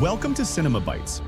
Welcome to Cinema Bites.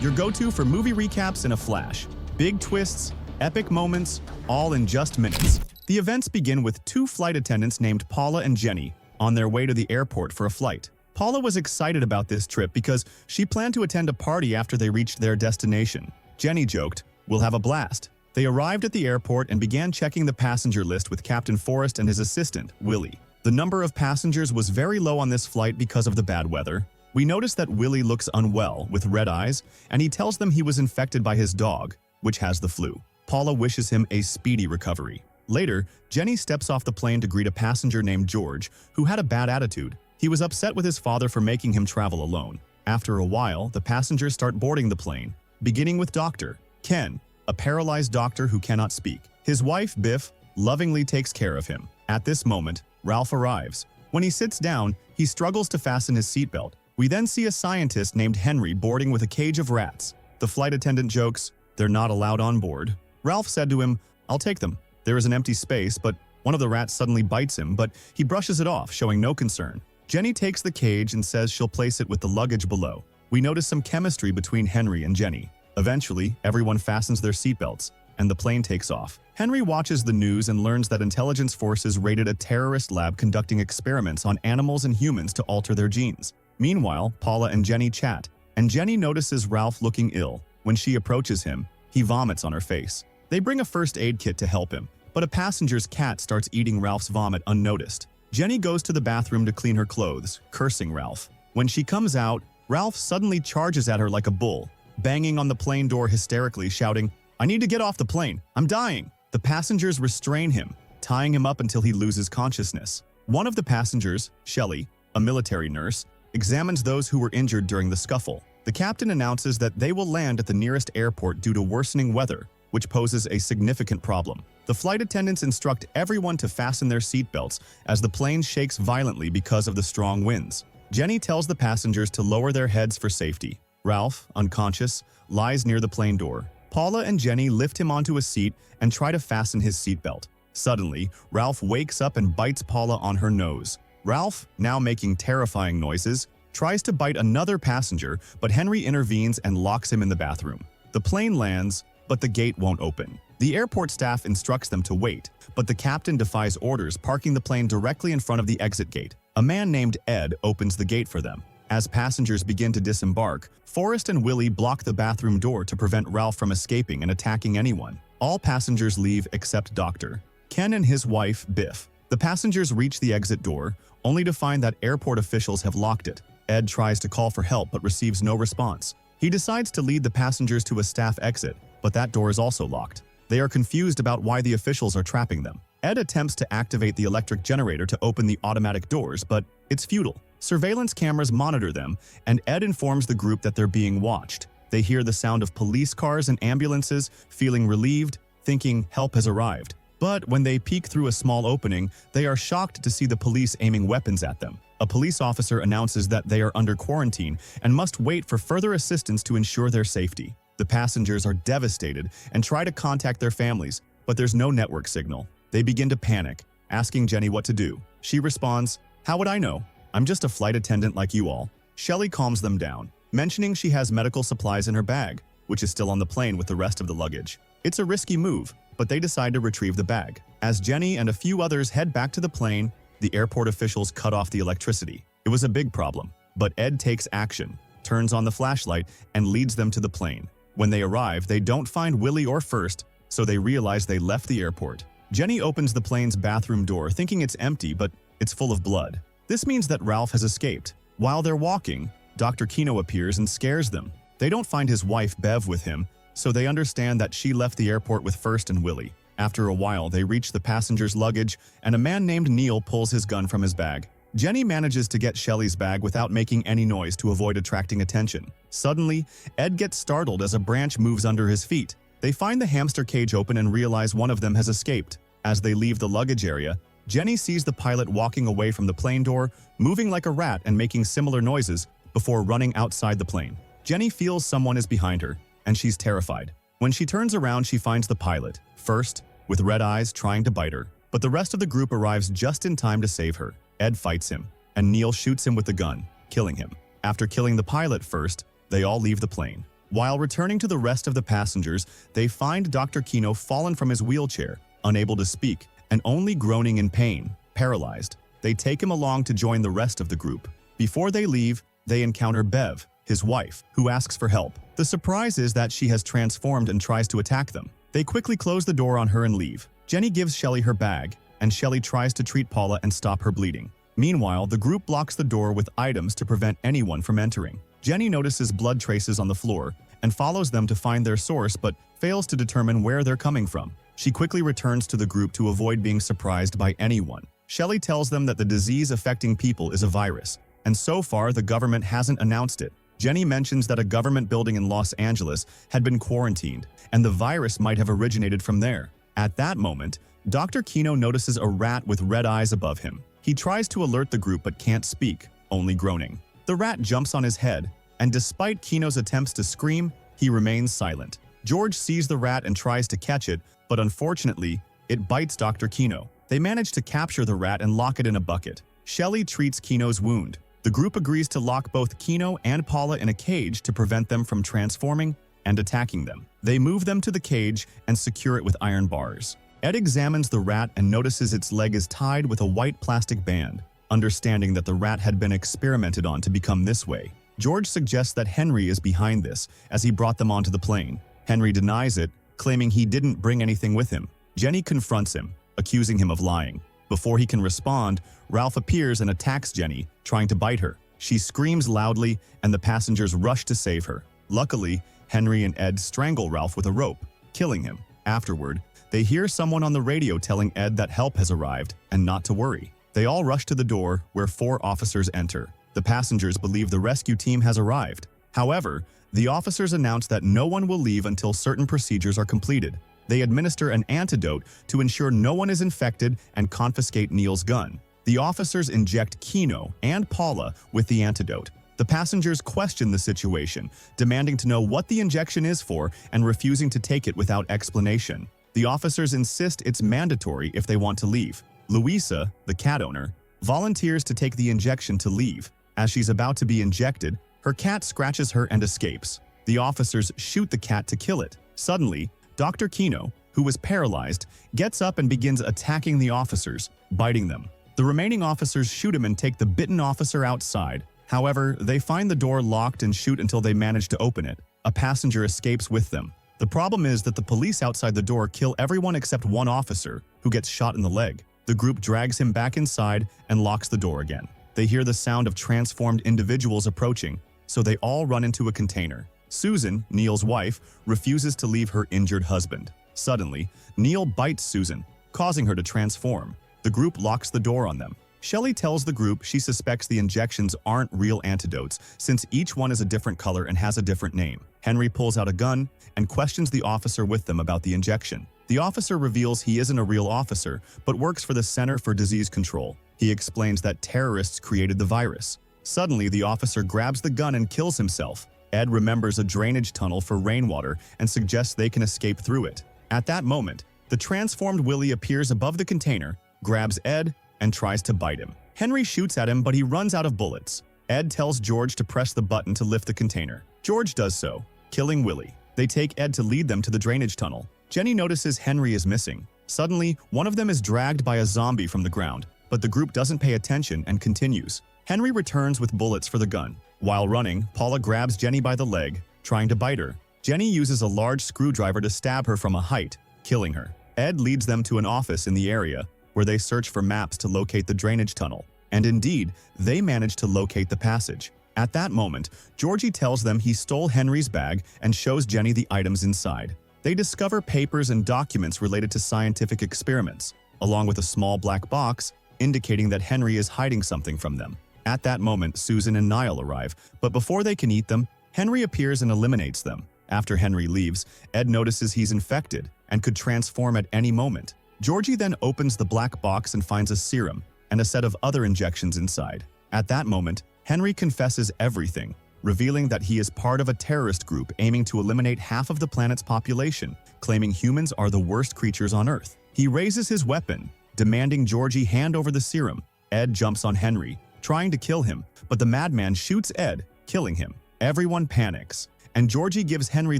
Your go-to for movie recaps in a flash. Big twists, epic moments, all in just minutes. The events begin with two flight attendants named Paula and Jenny on their way to the airport for a flight. Paula was excited about this trip because she planned to attend a party after they reached their destination. Jenny joked, "We'll have a blast." They arrived at the airport and began checking the passenger list with Captain Forrest and his assistant, Willie. The number of passengers was very low on this flight because of the bad weather. We notice that Willie looks unwell, with red eyes, and he tells them he was infected by his dog, which has the flu. Paula wishes him a speedy recovery. Later, Jenny steps off the plane to greet a passenger named George, who had a bad attitude. He was upset with his father for making him travel alone. After a while, the passengers start boarding the plane, beginning with Dr. Ken, a paralyzed doctor who cannot speak. His wife, Biff, lovingly takes care of him. At this moment, Ralph arrives. When he sits down, he struggles to fasten his seatbelt. We then see a scientist named Henry boarding with a cage of rats. The flight attendant jokes, "They're not allowed on board." Ralph said to him, "I'll take them." There is an empty space, but one of the rats suddenly bites him, but he brushes it off, showing no concern. Jenny takes the cage and says she'll place it with the luggage below. We notice some chemistry between Henry and Jenny. Eventually, everyone fastens their seatbelts, and the plane takes off. Henry watches the news and learns that intelligence forces raided a terrorist lab conducting experiments on animals and humans to alter their genes. Meanwhile, Paula and Jenny chat, and Jenny notices Ralph looking ill. When she approaches him, he vomits on her face. They bring a first aid kit to help him, but a passenger's cat starts eating Ralph's vomit unnoticed. Jenny goes to the bathroom to clean her clothes, cursing Ralph. When she comes out, Ralph suddenly charges at her like a bull, banging on the plane door hysterically, shouting, "I need to get off the plane, I'm dying." The passengers restrain him, tying him up until he loses consciousness. One of the passengers, Shelley, a military nurse, examines those who were injured during the scuffle. The captain announces that they will land at the nearest airport due to worsening weather, which poses a significant problem. The flight attendants instruct everyone to fasten their seatbelts as the plane shakes violently because of the strong winds. Jenny tells the passengers to lower their heads for safety. Ralph, unconscious, lies near the plane door. Paula and Jenny lift him onto a seat and try to fasten his seatbelt. Suddenly, Ralph wakes up and bites Paula on her nose. Ralph, now making terrifying noises, tries to bite another passenger, but Henry intervenes and locks him in the bathroom. The plane lands, but the gate won't open. The airport staff instructs them to wait, but the captain defies orders, parking the plane directly in front of the exit gate. A man named Ed opens the gate for them. As passengers begin to disembark, Forrest and Willie block the bathroom door to prevent Ralph from escaping and attacking anyone. All passengers leave except Dr. Ken and his wife, Biff. The passengers reach the exit door, only to find that airport officials have locked it. Ed tries to call for help but receives no response. He decides to lead the passengers to a staff exit, but that door is also locked. They are confused about why the officials are trapping them. Ed attempts to activate the electric generator to open the automatic doors, but it's futile. Surveillance cameras monitor them, and Ed informs the group that they're being watched. They hear the sound of police cars and ambulances, feeling relieved, thinking help has arrived. But when they peek through a small opening, they are shocked to see the police aiming weapons at them. A police officer announces that they are under quarantine and must wait for further assistance to ensure their safety. The passengers are devastated and try to contact their families, but there's no network signal. They begin to panic, asking Jenny what to do. She responds, "How would I know? I'm just a flight attendant like you all." Shelley calms them down, mentioning she has medical supplies in her bag, which is still on the plane with the rest of the luggage. It's a risky move, but they decide to retrieve the bag. As Jenny and a few others head back to the plane, the airport officials cut off the electricity. It was a big problem, but Ed takes action, turns on the flashlight, and leads them to the plane. When they arrive, they don't find Willie or First, so they realize they left the airport. Jenny opens the plane's bathroom door, thinking it's empty, but it's full of blood. This means that Ralph has escaped. While they're walking, Dr. Kino appears and scares them. They don't find his wife Bev with him, so they understand that she left the airport with First and Willie. After a while, they reach the passengers' luggage, and a man named Neil pulls his gun from his bag. Jenny manages to get Shelley's bag without making any noise to avoid attracting attention. Suddenly, Ed gets startled as a branch moves under his feet. They find the hamster cage open and realize one of them has escaped. As they leave the luggage area, Jenny sees the pilot walking away from the plane door, moving like a rat and making similar noises before running outside the plane. Jenny feels someone is behind her, and she's terrified. When she turns around, she finds the pilot, first, with red eyes trying to bite her, but the rest of the group arrives just in time to save her. Ed fights him, and Neil shoots him with the gun, killing him. After killing the pilot first, they all leave the plane. While returning to the rest of the passengers, they find Dr. Kino fallen from his wheelchair, unable to speak, and only groaning in pain, paralyzed. They take him along to join the rest of the group. Before they leave, they encounter Bev, his wife, who asks for help. The surprise is that she has transformed and tries to attack them. They quickly close the door on her and leave. Jenny gives Shelley her bag, and Shelley tries to treat Paula and stop her bleeding. Meanwhile, the group blocks the door with items to prevent anyone from entering. Jenny notices blood traces on the floor and follows them to find their source but fails to determine where they're coming from. She quickly returns to the group to avoid being surprised by anyone. Shelley tells them that the disease affecting people is a virus, and so far the government hasn't announced it. Jenny mentions that a government building in Los Angeles had been quarantined, and the virus might have originated from there. At that moment, Dr. Kino notices a rat with red eyes above him. He tries to alert the group but can't speak, only groaning. The rat jumps on his head, and despite Kino's attempts to scream, he remains silent. George sees the rat and tries to catch it, but unfortunately, it bites Dr. Kino. They manage to capture the rat and lock it in a bucket. Shelley treats Kino's wound. The group agrees to lock both Kino and Paula in a cage to prevent them from transforming and attacking them. They move them to the cage and secure it with iron bars. Ed examines the rat and notices its leg is tied with a white plastic band, understanding that the rat had been experimented on to become this way. George suggests that Henry is behind this, as he brought them onto the plane. Henry denies it, claiming he didn't bring anything with him. Jenny confronts him, accusing him of lying. Before he can respond, Ralph appears and attacks Jenny, trying to bite her. She screams loudly, and the passengers rush to save her. Luckily, Henry and Ed strangle Ralph with a rope, killing him. Afterward, they hear someone on the radio telling Ed that help has arrived and not to worry. They all rush to the door, where 4 officers enter. The passengers believe the rescue team has arrived. However, the officers announce that no one will leave until certain procedures are completed. They administer an antidote to ensure no one is infected and confiscate Neil's gun. The officers inject Kino and Paula with the antidote. The passengers question the situation, demanding to know what the injection is for and refusing to take it without explanation. The officers insist it's mandatory if they want to leave. Louisa, the cat owner, volunteers to take the injection to leave. As she's about to be injected, her cat scratches her and escapes. The officers shoot the cat to kill it. Suddenly, Dr. Kino, who was paralyzed, gets up and begins attacking the officers, biting them. The remaining officers shoot him and take the bitten officer outside. However, they find the door locked and shoot until they manage to open it. A passenger escapes with them. The problem is that the police outside the door kill everyone except one officer, who gets shot in the leg. The group drags him back inside and locks the door again. They hear the sound of transformed individuals approaching, so they all run into a container. Susan, Neil's wife, refuses to leave her injured husband. Suddenly, Neil bites Susan, causing her to transform. The group locks the door on them. Shelley tells the group she suspects the injections aren't real antidotes, since each one is a different color and has a different name. Henry pulls out a gun and questions the officer with them about the injection. The officer reveals he isn't a real officer, but works for the Center for Disease Control. He explains that terrorists created the virus. Suddenly, the officer grabs the gun and kills himself. Ed remembers a drainage tunnel for rainwater and suggests they can escape through it. At that moment, the transformed Willie appears above the container, grabs Ed, and tries to bite him. Henry shoots at him, but he runs out of bullets. Ed tells George to press the button to lift the container. George does so, killing Willie. They take Ed to lead them to the drainage tunnel. Jenny notices Henry is missing. Suddenly, one of them is dragged by a zombie from the ground, but the group doesn't pay attention and continues. Henry returns with bullets for the gun. While running, Paula grabs Jenny by the leg, trying to bite her. Jenny uses a large screwdriver to stab her from a height, killing her. Ed leads them to an office in the area, where they search for maps to locate the drainage tunnel. And indeed, they manage to locate the passage. At that moment, Georgie tells them he stole Henry's bag and shows Jenny the items inside. They discover papers and documents related to scientific experiments, along with a small black box indicating that Henry is hiding something from them. At that moment, Susan and Niall arrive, but before they can eat them, Henry appears and eliminates them. After Henry leaves, Ed notices he's infected and could transform at any moment. Georgie then opens the black box and finds a serum and a set of other injections inside. At that moment, Henry confesses everything, revealing that he is part of a terrorist group aiming to eliminate half of the planet's population, claiming humans are the worst creatures on Earth. He raises his weapon, demanding Georgie hand over the serum. Ed jumps on Henry, trying to kill him, but the madman shoots Ed, killing him. Everyone panics, and Georgie gives Henry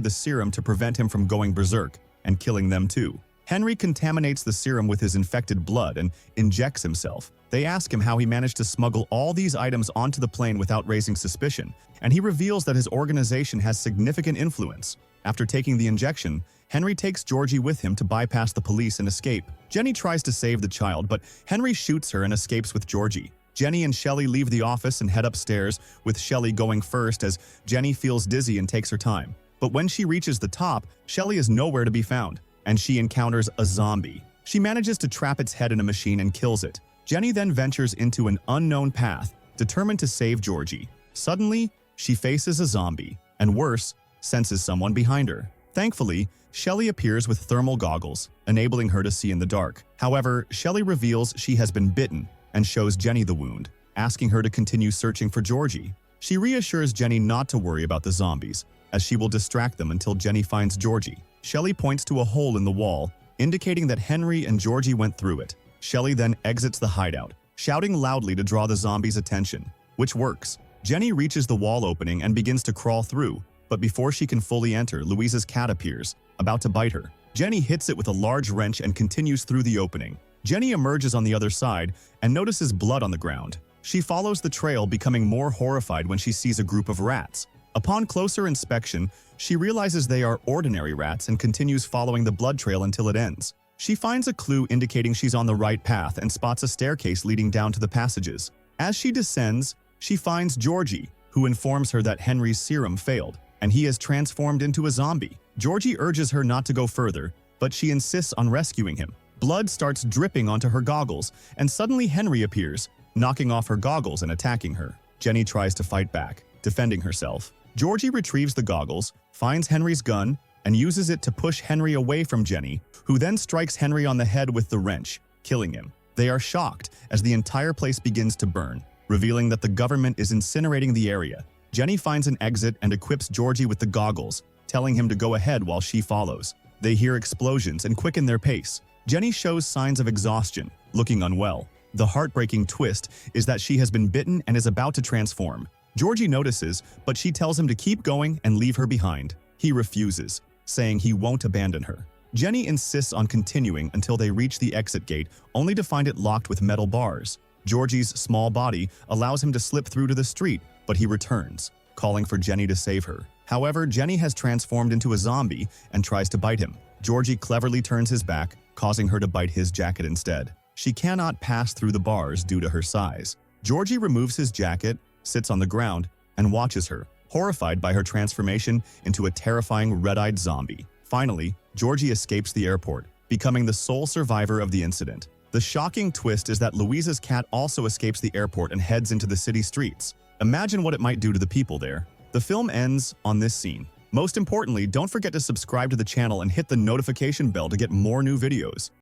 the serum to prevent him from going berserk and killing them too. Henry contaminates the serum with his infected blood and injects himself. They ask him how he managed to smuggle all these items onto the plane without raising suspicion, and he reveals that his organization has significant influence. After taking the injection, Henry takes Georgie with him to bypass the police and escape. Jenny tries to save the child, but Henry shoots her and escapes with Georgie. Jenny and Shelley leave the office and head upstairs, with Shelley going first as Jenny feels dizzy and takes her time. But when she reaches the top, Shelley is nowhere to be found, and she encounters a zombie. She manages to trap its head in a machine and kills it. Jenny then ventures into an unknown path, determined to save Georgie. Suddenly, she faces a zombie, and worse, senses someone behind her. Thankfully, Shelley appears with thermal goggles, enabling her to see in the dark. However, Shelley reveals she has been bitten and shows Jenny the wound, asking her to continue searching for Georgie. She reassures Jenny not to worry about the zombies, as she will distract them until Jenny finds Georgie. Shelley points to a hole in the wall, indicating that Henry and Georgie went through it. Shelley then exits the hideout, shouting loudly to draw the zombies' attention, which works. Jenny reaches the wall opening and begins to crawl through, but before she can fully enter, Louisa's cat appears, about to bite her. Jenny hits it with a large wrench and continues through the opening. Jenny emerges on the other side and notices blood on the ground. She follows the trail, becoming more horrified when she sees a group of rats. Upon closer inspection, she realizes they are ordinary rats and continues following the blood trail until it ends. She finds a clue indicating she's on the right path and spots a staircase leading down to the passages. As she descends, she finds Georgie, who informs her that Henry's serum failed, and he has transformed into a zombie. Georgie urges her not to go further, but she insists on rescuing him. Blood starts dripping onto her goggles, and suddenly Henry appears, knocking off her goggles and attacking her. Jenny tries to fight back, defending herself. Georgie retrieves the goggles, finds Henry's gun, and uses it to push Henry away from Jenny, who then strikes Henry on the head with the wrench, killing him. They are shocked as the entire place begins to burn, revealing that the government is incinerating the area. Jenny finds an exit and equips Georgie with the goggles, telling him to go ahead while she follows. They hear explosions and quicken their pace. Jenny shows signs of exhaustion, looking unwell. The heartbreaking twist is that she has been bitten and is about to transform. Georgie notices, but she tells him to keep going and leave her behind. He refuses, saying he won't abandon her. Jenny insists on continuing until they reach the exit gate, only to find it locked with metal bars. Georgie's small body allows him to slip through to the street, but he returns, calling for Jenny to save her. However, Jenny has transformed into a zombie and tries to bite him. Georgie cleverly turns his back, causing her to bite his jacket instead. She cannot pass through the bars due to her size. Georgie removes his jacket, sits on the ground, and watches her, horrified by her transformation into a terrifying red-eyed zombie. Finally, Georgie escapes the airport, becoming the sole survivor of the incident. The shocking twist is that Louisa's cat also escapes the airport and heads into the city streets. Imagine what it might do to the people there. The film ends on this scene. Most importantly, don't forget to subscribe to the channel and hit the notification bell to get more new videos.